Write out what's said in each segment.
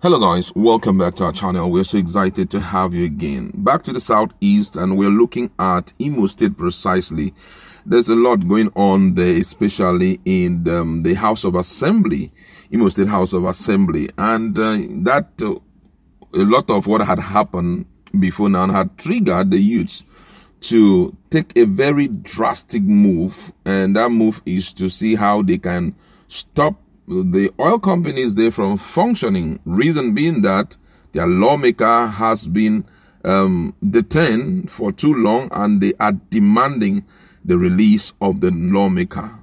Hello guys, welcome back to our channel. We're so excited to have you again. Back to the southeast, and we're looking at Imo State precisely. There's a lot going on there, especially in the House of Assembly, Imo State House of Assembly, and a lot of what had happened before now had triggered the youths to take a very drastic move, and that move is to see how they can stop the oil companies there from functioning. Reason being that their lawmaker has been detained for too long, and they are demanding the release of the lawmaker.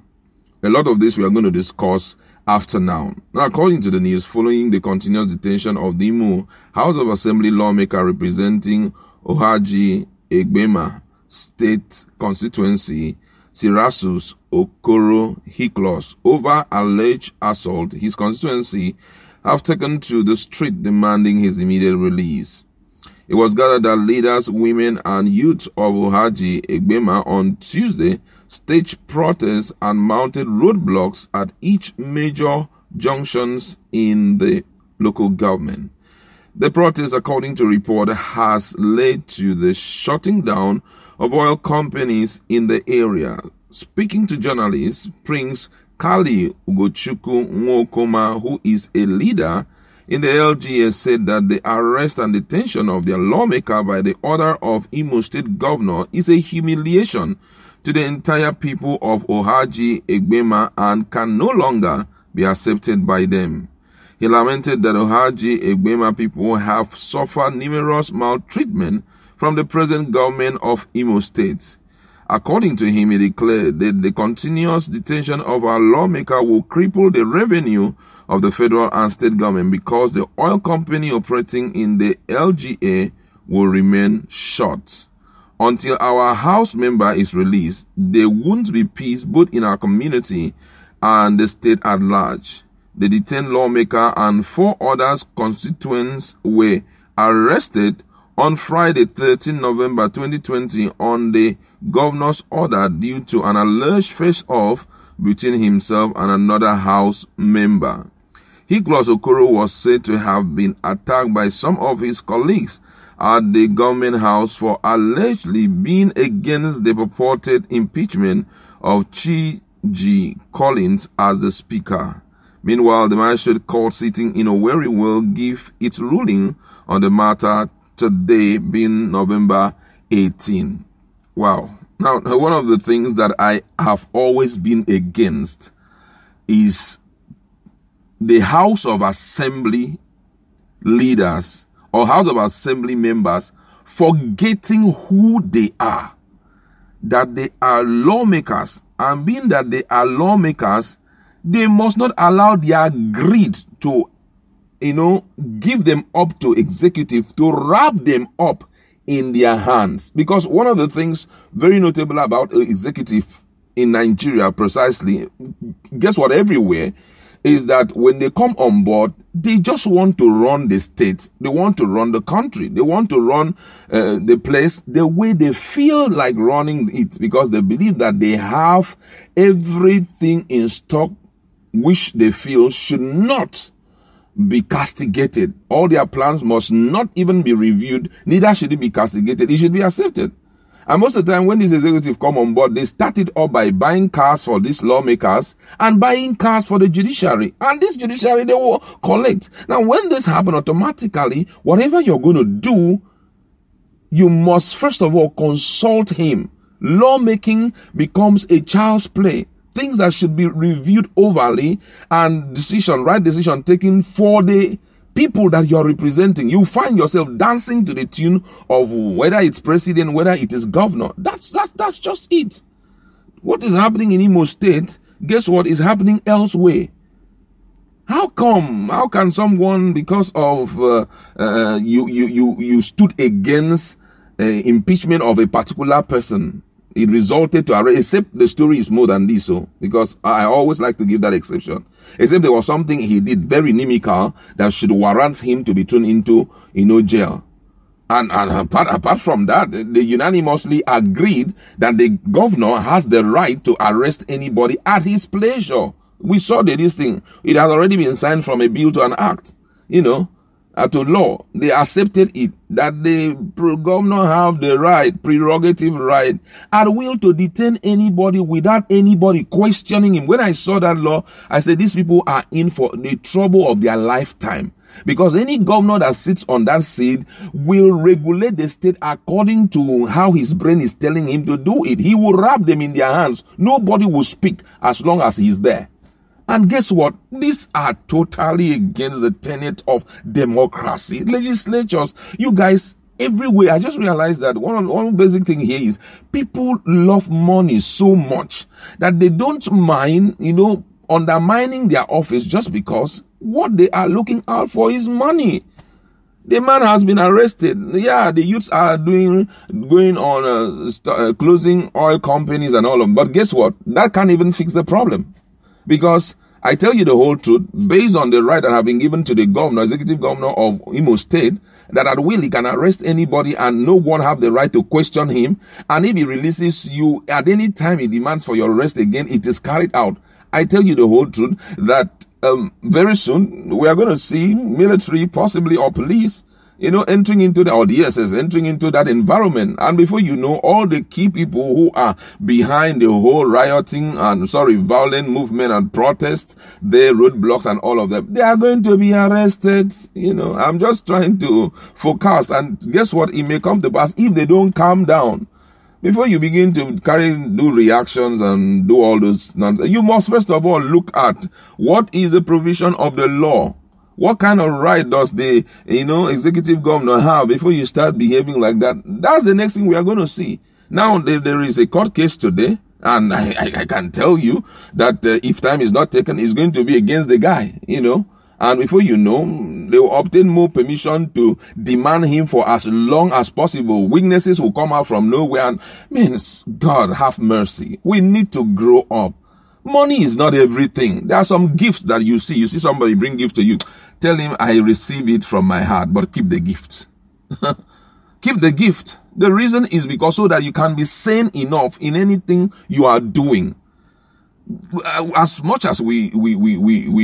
A lot of this we are going to discuss after now. Now, according to the news, following the continuous detention of the Imo House of Assembly lawmaker representing Ohaji-Egbema State Constituency, Sirasus Okoro-Hiklos, over alleged assault, his constituency have taken to the street demanding his immediate release. It was gathered that leaders, women, and youth of Ohaji-Egbema on Tuesday staged protests and mounted roadblocks at each major junctions in the local government. The protest, according to report, has led to the shutting down of oil companies in the area. Speaking to journalists, Prince Kali Ugochukwu Nwokoma, who is a leader in the LGA, said that the arrest and detention of their lawmaker by the order of Imo State Governor is a humiliation to the entire people of Ohaji-Egbema and can no longer be accepted by them. He lamented that Ohaji-Egbema people have suffered numerous maltreatment from the present government of Imo State. According to him, he declared that the continuous detention of our lawmaker will cripple the revenue of the federal and state government because the oil company operating in the LGA will remain shut. Until our House member is released, there won't be peace both in our community and the state at large. The detained lawmaker and 4 others constituents were arrested on Friday, 13 November 2020, on the governor's order due to an alleged face-off between himself and another House member. Hiklos Okoro was said to have been attacked by some of his colleagues at the government house for allegedly being against the purported impeachment of Chiji Collins as the speaker. Meanwhile, the magistrate court sitting in Owerri will give its ruling on the matter today, being November 18. Wow. Now, one of the things that I have always been against is the House of Assembly leaders or House of Assembly members forgetting who they are, that they are lawmakers, and being that they are lawmakers, they must not allow their greed to give them up to executive to wrap them up in their hands. Because one of the things very notable about executive in Nigeria, precisely, guess what, everywhere, is that when they come on board, they just want to run the state, they want to run the country, they want to run the place the way they feel like running it, because they believe that they have everything in stock which they feel should not be castigated. All their plans must not even be reviewed, neither should it be castigated, it should be accepted. And most of the time when these executives come on board, they started off by buying cars for these lawmakers and buying cars for the judiciary, and this judiciary they will collect. Now when this happens, automatically whatever you're going to do, you must first of all consult him. Lawmaking becomes a child's play. Things that should be reviewed overly, and right decision taken for the people that you're representing. You find yourself dancing to the tune of whether it's president, whether it is governor. That's just it. What is happening in Imo State, guess what is happening elsewhere? How can someone, because of you stood against impeachment of a particular person, it resulted to arrest, except the story is more than this, because I always like to give that exception. Except there was something he did very inimical that should warrant him to be thrown into, jail. And apart from that, they unanimously agreed that the governor has the right to arrest anybody at his pleasure. We saw this thing. It has already been signed from a bill to an act, to law. They accepted it, that the governor have the right, prerogative right, at will to detain anybody without anybody questioning him. When I saw that law, I said, these people are in for the trouble of their lifetime. Because any governor that sits on that seat will regulate the state according to how his brain is telling him to do it. He will wrap them in their hands. Nobody will speak as long as he's there. And guess what? These are totally against the tenet of democracy. Legislatures, you guys, everywhere. I just realized that one basic thing here is people love money so much that they don't mind, undermining their office just because what they are looking out for is money. The man has been arrested. Yeah, the youths are going on closing oil companies and all of them. But guess what? That can't even fix the problem. Because I tell you the whole truth, based on the right that have been given to the governor, executive governor of Imo State, that at will he can arrest anybody and no one have the right to question him. And if he releases you at any time he demands for your arrest again, it is carried out. I tell you the whole truth that very soon we are going to see military, possibly, or police, entering into or DSS entering into that environment. And before you know, all the key people who are behind the whole rioting and violent movement and protests, the roadblocks and all of them, they are going to be arrested. I'm just trying to focus. And guess what? It may come to pass if they don't calm down. Before you begin to do reactions and do all those nonsense, you must first of all look at what is the provision of the law. What kind of right does the, executive governor have before you start behaving like that? That's the next thing we are going to see. Now, there is a court case today, and I can tell you that if time is not taken, it's going to be against the guy, And before you know, they will obtain more permission to demand him for as long as possible. Witnesses will come out from nowhere and, man, God have mercy. We need to grow up. Money is not everything. There are some gifts that you see. You see somebody bring gift to you. Tell him, I receive it from my heart, but keep the gift. Keep the gift. The reason is because so that you can be sane enough in anything you are doing. As much as we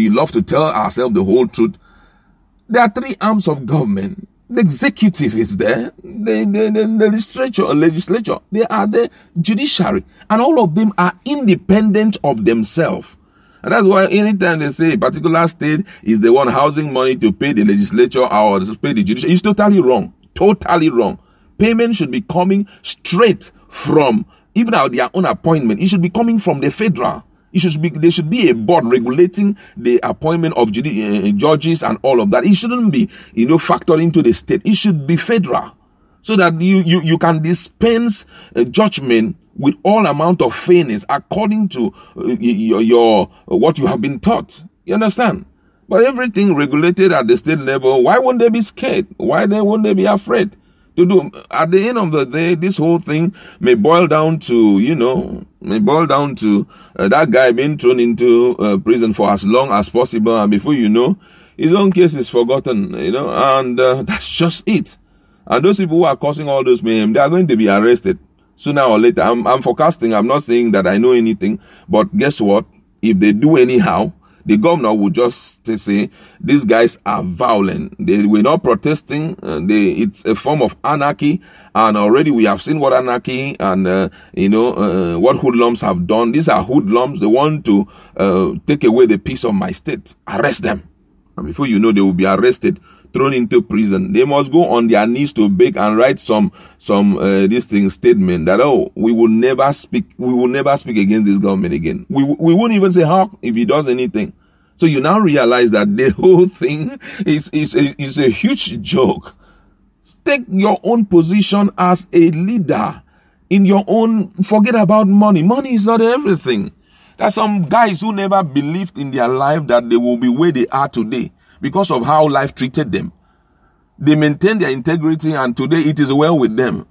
love to tell ourselves the whole truth, there are three arms of government. The executive is there, the legislature, they are the judiciary, and all of them are independent of themselves. And that's why anytime they say a particular state is the one housing money to pay the legislature or to pay the judiciary, it's totally wrong. Totally wrong. Payment should be coming straight from, even out their own appointment, it should be coming from the federal. There should be a board regulating the appointment of judges and all of that. It shouldn't be, factored into the state. It should be federal, so that you can dispense judgment with all amount of fairness according to your what you have been taught. You understand? But everything regulated at the state level. Why won't they be scared? Why won't they be afraid to do? At the end of the day, this whole thing may boil down to, that guy being thrown into prison for as long as possible, and before you know, his own case is forgotten, and that's just it. And those people who are causing all those mayhem, they are going to be arrested sooner or later. I'm forecasting. I'm not saying that I know anything, but guess what? If they do anyhow, the governor would just say, these guys are violent. They were not protesting. It's a form of anarchy. And already we have seen what anarchy and, what hoodlums have done. These are hoodlums. They want to take away the peace of my state. Arrest them. And before you know, they will be arrested, thrown into prison. They must go on their knees to beg and write some statement that, we will never speak against this government again. We won't even say how if he does anything. So you now realize that the whole thing is a huge joke. Take your own position as a leader in your own, forget about money. Money is not everything. There are some guys who never believed in their life that they will be where they are today because of how life treated them. They maintain their integrity, and today it is well with them.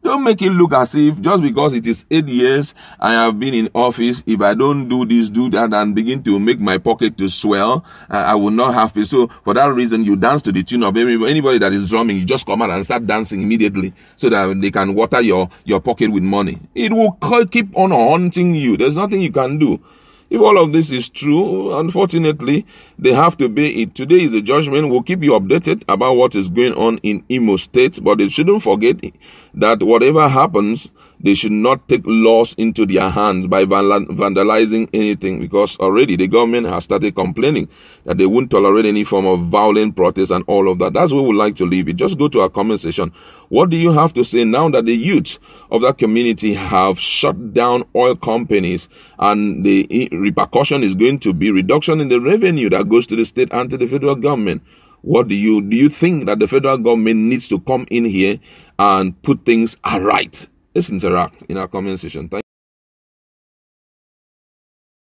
Don't make it look as if just because it is 8 years I have been in office, if I don't do this, do that, and begin to make my pocket to swell, I will not have peace. So for that reason, you dance to the tune of anybody that is drumming. You just come out and start dancing immediately so that they can water your pocket with money. It will keep on haunting you. There's nothing you can do. If all of this is true, unfortunately, they have to bear it. Today is a judgment. We'll keep you updated about what is going on in Imo State, but they shouldn't forget that whatever happens, they should not take laws into their hands by vandalizing anything, because already the government has started complaining that they won't tolerate any form of violent protest and all of that. That's where we'd like to leave it. Just go to our comment section. What do you have to say now that the youth of that community have shut down oil companies, and the repercussion is going to be reduction in the revenue that goes to the state and to the federal government? What do you think that the federal government needs to come in here and put things right? Let's interact in our comment section. Thank you.